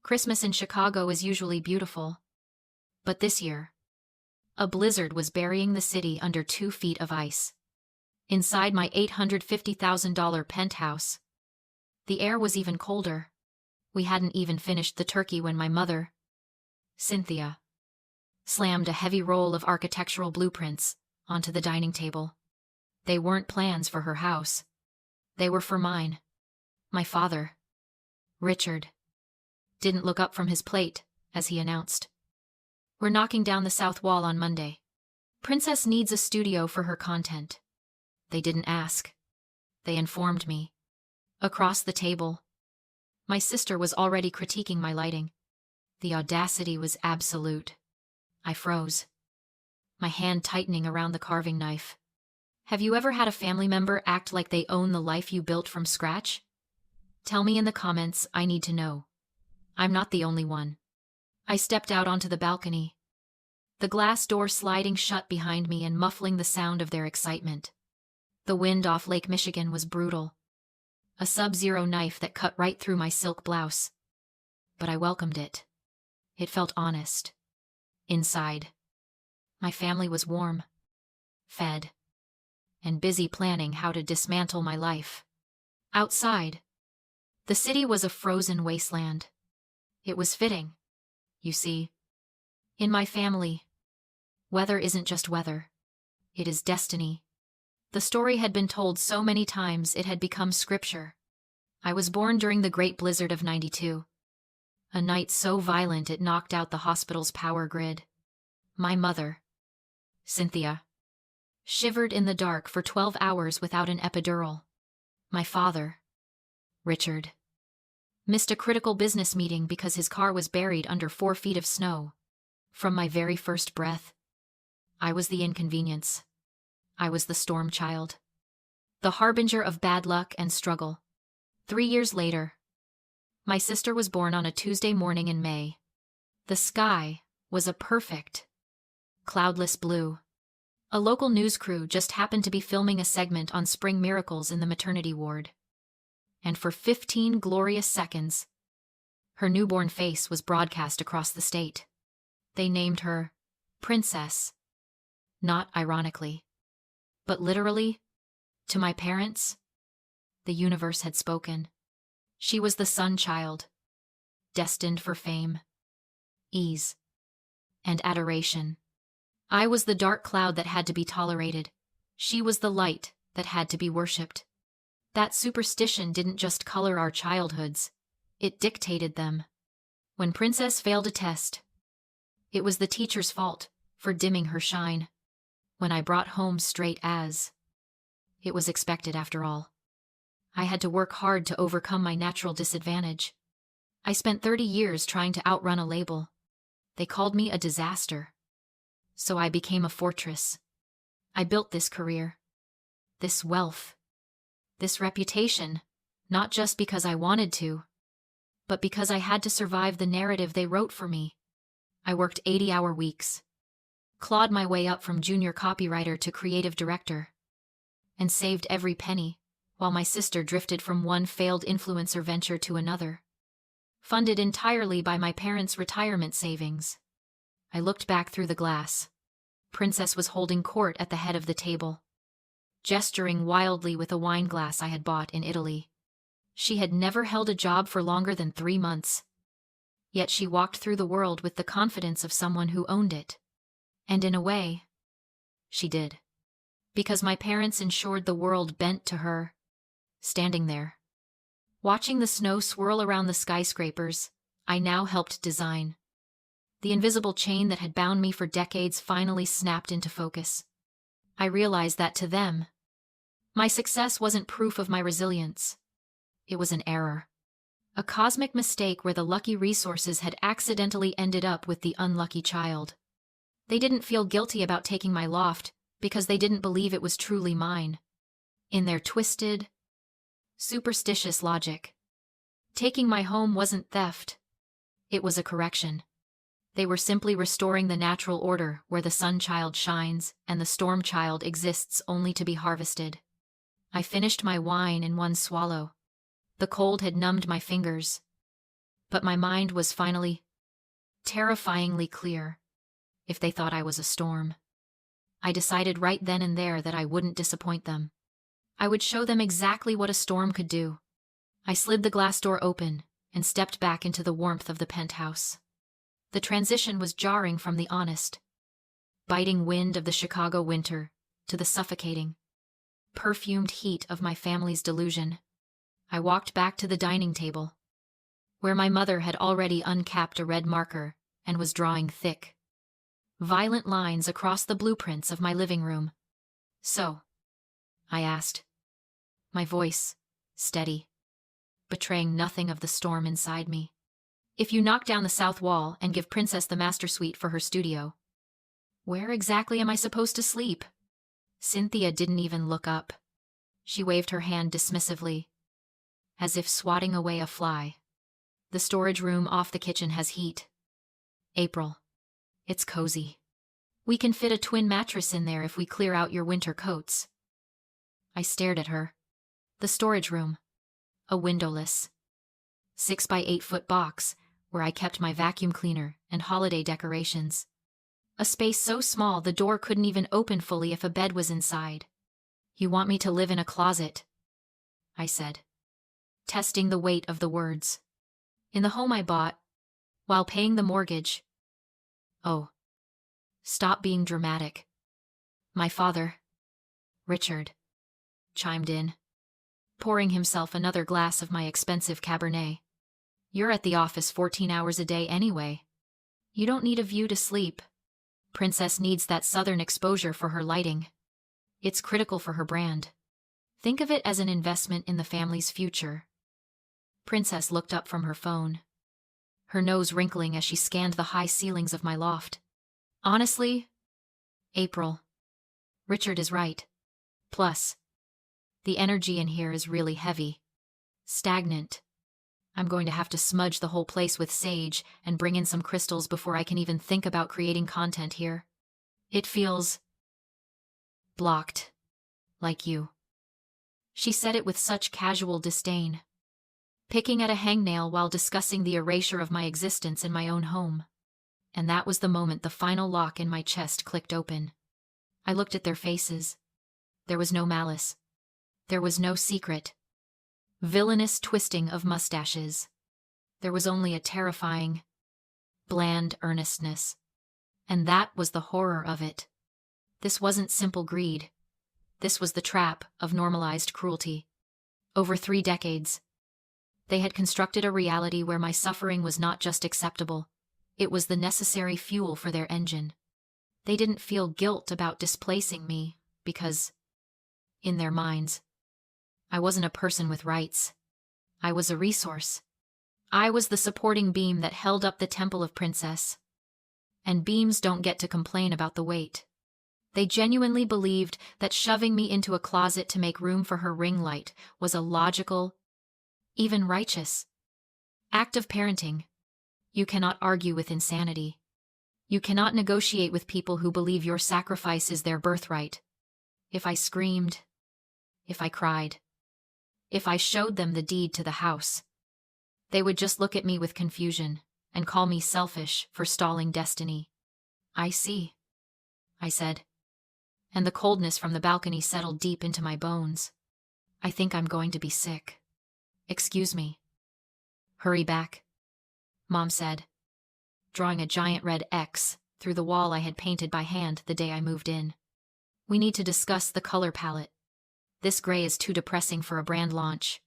Christmas in Chicago is usually beautiful. But this year, a blizzard was burying the city under 2 feet of ice. Inside my $850,000 penthouse, the air was even colder. We hadn't even finished the turkey when my mother, Cynthia, slammed a heavy roll of architectural blueprints onto the dining table. They weren't plans for her house. They were for mine. My father, Richard, didn't look up from his plate as he announced, "We're knocking down the south wall on Monday. Princess needs a studio for her content." They didn't ask. They informed me. Across the table, my sister was already critiquing my lighting. The audacity was absolute. I froze, my hand tightening around the carving knife. Have you ever had a family member act like they own the life you built from scratch? Tell me in the comments, I need to know. I'm not the only one. I stepped out onto the balcony, the glass door sliding shut behind me and muffling the sound of their excitement. The wind off Lake Michigan was brutal, a sub-zero knife that cut right through my silk blouse. But I welcomed it. It felt honest. Inside, my family was warm, fed, and busy planning how to dismantle my life. Outside, the city was a frozen wasteland. It was fitting, you see. In my family, weather isn't just weather. It is destiny. The story had been told so many times it had become scripture. I was born during the Great Blizzard of '92. A night so violent it knocked out the hospital's power grid. My mother, Cynthia, shivered in the dark for 12 hours without an epidural. My father, Richard, missed a critical business meeting because his car was buried under 4 feet of snow. From my very first breath, I was the inconvenience. I was the storm child, the harbinger of bad luck and struggle. 3 years later, my sister was born on a Tuesday morning in May. The sky was a perfect, cloudless blue. A local news crew just happened to be filming a segment on spring miracles in the maternity ward. And for 15 glorious seconds, her newborn face was broadcast across the state. They named her Princess, not ironically, but literally. To my parents, the universe had spoken. She was the sun child, destined for fame, ease, and adoration. I was the dark cloud that had to be tolerated. She was the light that had to be worshipped. That superstition didn't just color our childhoods, it dictated them. When Princess failed a test, it was the teacher's fault for dimming her shine. When I brought home straight A's, it was expected after all. I had to work hard to overcome my natural disadvantage. I spent 30 years trying to outrun a label. They called me a disaster. So I became a fortress. I built this career, this wealth, this reputation, not just because I wanted to, but because I had to survive the narrative they wrote for me. I worked 80-hour weeks, clawed my way up from junior copywriter to creative director, and saved every penny, while my sister drifted from one failed influencer venture to another, funded entirely by my parents' retirement savings. I looked back through the glass. Princess was holding court at the head of the table, gesturing wildly with a wine glass I had bought in Italy. She had never held a job for longer than 3 months. Yet she walked through the world with the confidence of someone who owned it. And in a way, she did. Because my parents ensured the world bent to her. Standing there, watching the snow swirl around the skyscrapers, I now helped design. The invisible chain that had bound me for decades finally snapped into focus. I realized that to them, my success wasn't proof of my resilience. It was an error. A cosmic mistake where the lucky resources had accidentally ended up with the unlucky child. They didn't feel guilty about taking my loft because they didn't believe it was truly mine. In their twisted, superstitious logic, taking my home wasn't theft. It was a correction. They were simply restoring the natural order where the sun child shines and the storm child exists only to be harvested. I finished my wine in one swallow. The cold had numbed my fingers. But my mind was finally terrifyingly clear. If they thought I was a storm, I decided right then and there that I wouldn't disappoint them. I would show them exactly what a storm could do. I slid the glass door open and stepped back into the warmth of the penthouse. The transition was jarring from the honest, biting wind of the Chicago winter to the suffocating, perfumed heat of my family's delusion. I walked back to the dining table, where my mother had already uncapped a red marker and was drawing thick, violent lines across the blueprints of my living room. "So?" I asked, my voice steady, betraying nothing of the storm inside me. "If you knock down the south wall and give Princess the master suite for her studio, where exactly am I supposed to sleep?" Cynthia didn't even look up. She waved her hand dismissively, as if swatting away a fly. "The storage room off the kitchen has heat, April. It's cozy. We can fit a twin mattress in there if we clear out your winter coats." I stared at her. The storage room, a windowless, 6 by 8 foot box where I kept my vacuum cleaner and holiday decorations. A space so small the door couldn't even open fully if a bed was inside. "You want me to live in a closet?" I said, testing the weight of the words. "In the home I bought, while paying the mortgage." "Oh, stop being dramatic." My father, Richard, chimed in, pouring himself another glass of my expensive Cabernet. "You're at the office 14 hours a day anyway. You don't need a view to sleep. Princess needs that southern exposure for her lighting. It's critical for her brand. Think of it as an investment in the family's future." Princess looked up from her phone, her nose wrinkling as she scanned the high ceilings of my loft. "Honestly, April, Richard is right. Plus, the energy in here is really heavy, stagnant. I'm going to have to smudge the whole place with sage and bring in some crystals before I can even think about creating content here. It feels blocked, like you." She said it with such casual disdain, picking at a hangnail while discussing the erasure of my existence in my own home. And that was the moment the final lock in my chest clicked open. I looked at their faces. There was no malice. There was no secret, villainous twisting of mustaches. There was only a terrifying, bland earnestness. And that was the horror of it. This wasn't simple greed. This was the trap of normalized cruelty. Over 3 decades, they had constructed a reality where my suffering was not just acceptable, it was the necessary fuel for their engine. They didn't feel guilt about displacing me because, in their minds, I wasn't a person with rights. I was a resource. I was the supporting beam that held up the Temple of Princess. And beams don't get to complain about the weight. They genuinely believed that shoving me into a closet to make room for her ring light was a logical, even righteous, act of parenting. You cannot argue with insanity. You cannot negotiate with people who believe your sacrifice is their birthright. If I screamed, if I cried, if I showed them the deed to the house, they would just look at me with confusion and call me selfish for stalling destiny. "I see," I said, and the coldness from the balcony settled deep into my bones. "I think I'm going to be sick. Excuse me." "Hurry back," Mom said, drawing a giant red X through the wall I had painted by hand the day I moved in. "We need to discuss the color palette. This gray is too depressing for a brand launch."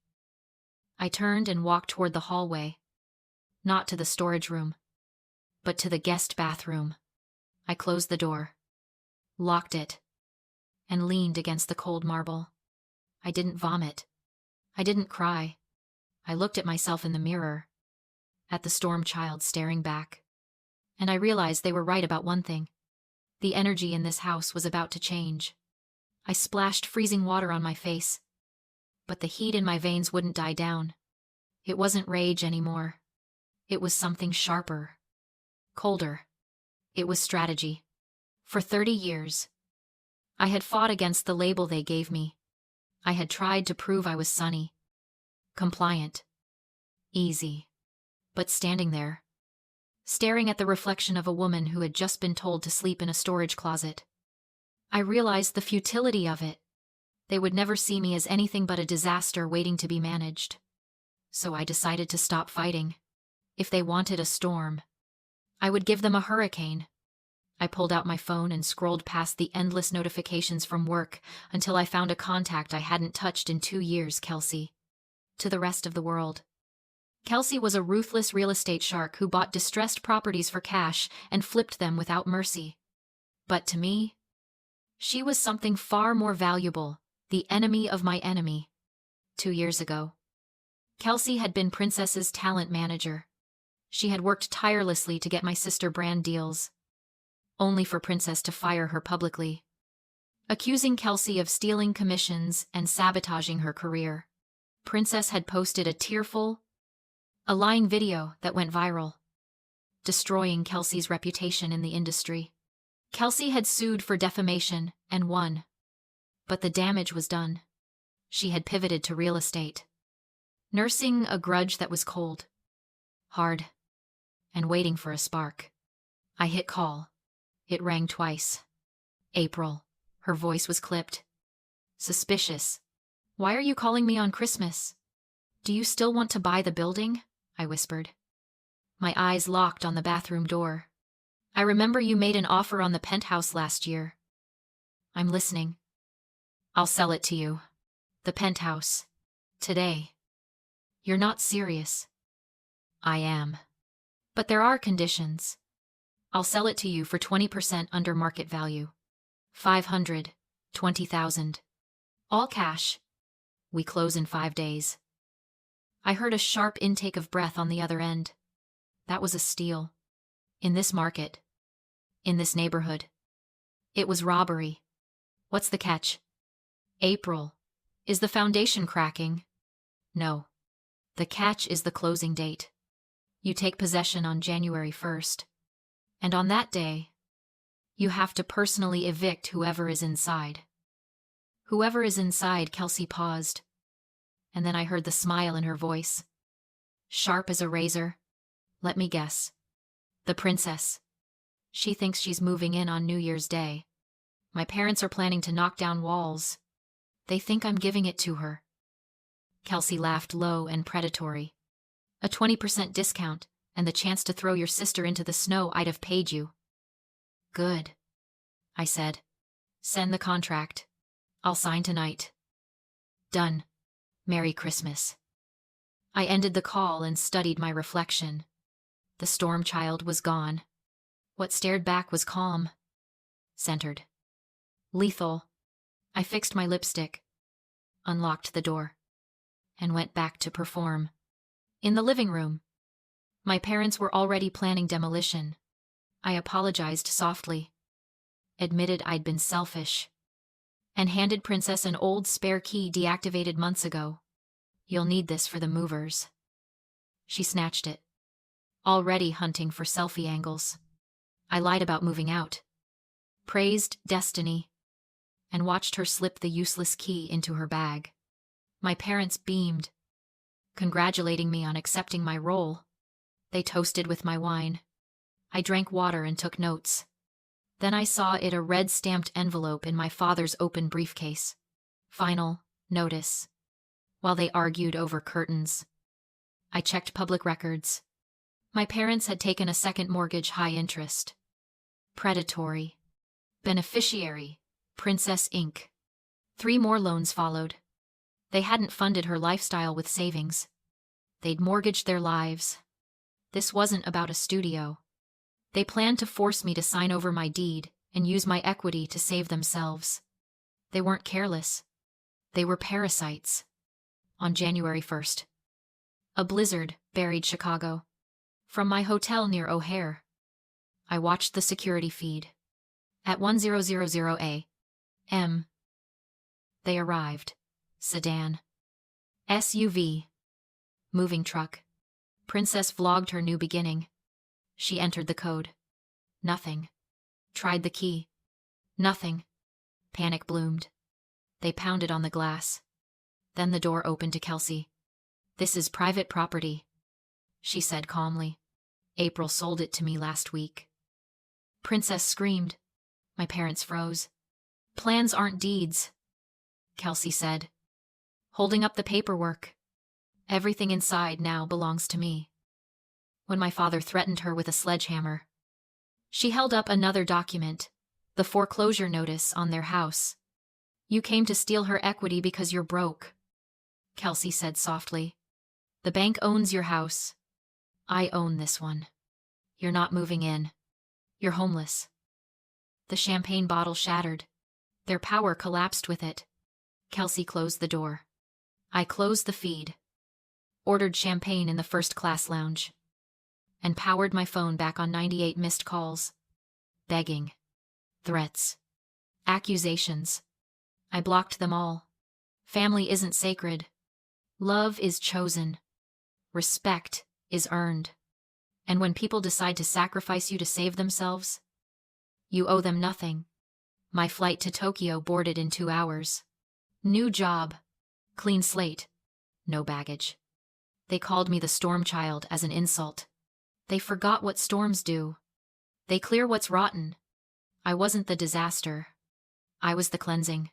I turned and walked toward the hallway, not to the storage room, but to the guest bathroom. I closed the door, locked it, and leaned against the cold marble. I didn't vomit. I didn't cry. I looked at myself in the mirror, at the storm child staring back, and I realized they were right about one thing. The energy in this house was about to change. I splashed freezing water on my face, but the heat in my veins wouldn't die down. It wasn't rage anymore. It was something sharper, colder. It was strategy. For 30 years, I had fought against the label they gave me. I had tried to prove I was sunny, compliant, easy. But standing there, staring at the reflection of a woman who had just been told to sleep in a storage closet, I realized the futility of it. They would never see me as anything but a disaster waiting to be managed. So I decided to stop fighting. If they wanted a storm, I would give them a hurricane. I pulled out my phone and scrolled past the endless notifications from work until I found a contact I hadn't touched in 2 years, Kelsey. To the rest of the world. Kelsey was a ruthless real estate shark who bought distressed properties for cash and flipped them without mercy. But to me, she was something far more valuable, the enemy of my enemy. 2 years ago, Kelsey had been Princess's talent manager. She had worked tirelessly to get my sister brand deals, only for Princess to fire her publicly, accusing Kelsey of stealing commissions and sabotaging her career. Princess had posted a tearful, lying video that went viral, destroying Kelsey's reputation in the industry. Kelsey had sued for defamation and won, but the damage was done. She had pivoted to real estate, nursing a grudge that was cold, hard, and waiting for a spark. I hit call. It rang twice. April. Her voice was clipped. Suspicious. Why are you calling me on Christmas? Do you still want to buy the building? I whispered. My eyes locked on the bathroom door. I remember you made an offer on the Penthouse last year. I'm listening. I'll sell it to you. The Penthouse. Today. You're not serious. I am. But there are conditions. I'll sell it to you for 20% under market value. 520,000. All cash. We close in 5 days. I heard a sharp intake of breath on the other end. That was a steal. In this market. In this neighborhood. It was robbery. What's the catch? April. Is the foundation cracking? No. The catch is the closing date. You take possession on January 1st. And on that day, you have to personally evict whoever is inside. Whoever is inside, Kelsey paused. And then I heard the smile in her voice. Sharp as a razor. Let me guess. The princess. She thinks she's moving in on New Year's Day. My parents are planning to knock down walls. They think I'm giving it to her. Kelsey laughed low and predatory. A 20% discount and the chance to throw your sister into the snow. I'd have paid you. Good, I said. Send the contract. I'll sign tonight. Done. Merry Christmas. I ended the call and studied my reflection. The storm child was gone. What stared back was calm. Centered. Lethal. I fixed my lipstick, unlocked the door, and went back to perform. In the living room, my parents were already planning demolition. I apologized softly, admitted I'd been selfish, and handed Princess an old spare key deactivated months ago. You'll need this for the movers. She snatched it, already hunting for selfie angles. I lied about moving out, praised destiny, and watched her slip the useless key into her bag. My parents beamed, congratulating me on accepting my role. They toasted with my wine. I drank water and took notes. Then I saw a red stamped envelope in my father's open briefcase. Final notice. While they argued over curtains, I checked public records. My parents had taken a second mortgage, high interest. Predatory. Beneficiary. Princess Inc. 3 more loans followed. They hadn't funded her lifestyle with savings. They'd mortgaged their lives. This wasn't about a studio. They planned to force me to sign over my deed and use my equity to save themselves. They weren't careless. They were parasites. On January 1st, a blizzard buried Chicago. From my hotel near O'Hare, I watched the security feed. At 1000 a.m., they arrived. Sedan. SUV. Moving truck. Princess vlogged her new beginning. She entered the code. Nothing. Tried the key. Nothing. Panic bloomed. They pounded on the glass. Then the door opened to Kelsey. This is private property. she said calmly. April sold it to me last week. Princess screamed. My parents froze. Plans aren't deeds, Kelsey said, holding up the paperwork. Everything inside now belongs to me. When my father threatened her with a sledgehammer, she held up another document, the foreclosure notice on their house. You came to steal her equity because you're broke, Kelsey said softly. The bank owns your house. I own this one. You're not moving in. You're homeless. The champagne bottle shattered. Their power collapsed with it. Kelsey closed the door. I closed the feed, ordered champagne in the first-class lounge, and powered my phone back on 98 missed calls. Begging. Threats. Accusations. I blocked them all. Family isn't sacred. Love is chosen. Respect is earned. And when people decide to sacrifice you to save themselves, you owe them nothing. My flight to Tokyo boarded in 2 hours. New job. Clean slate. No baggage. They called me the storm child as an insult. They forgot what storms do. They clear what's rotten. I wasn't the disaster. I was the cleansing.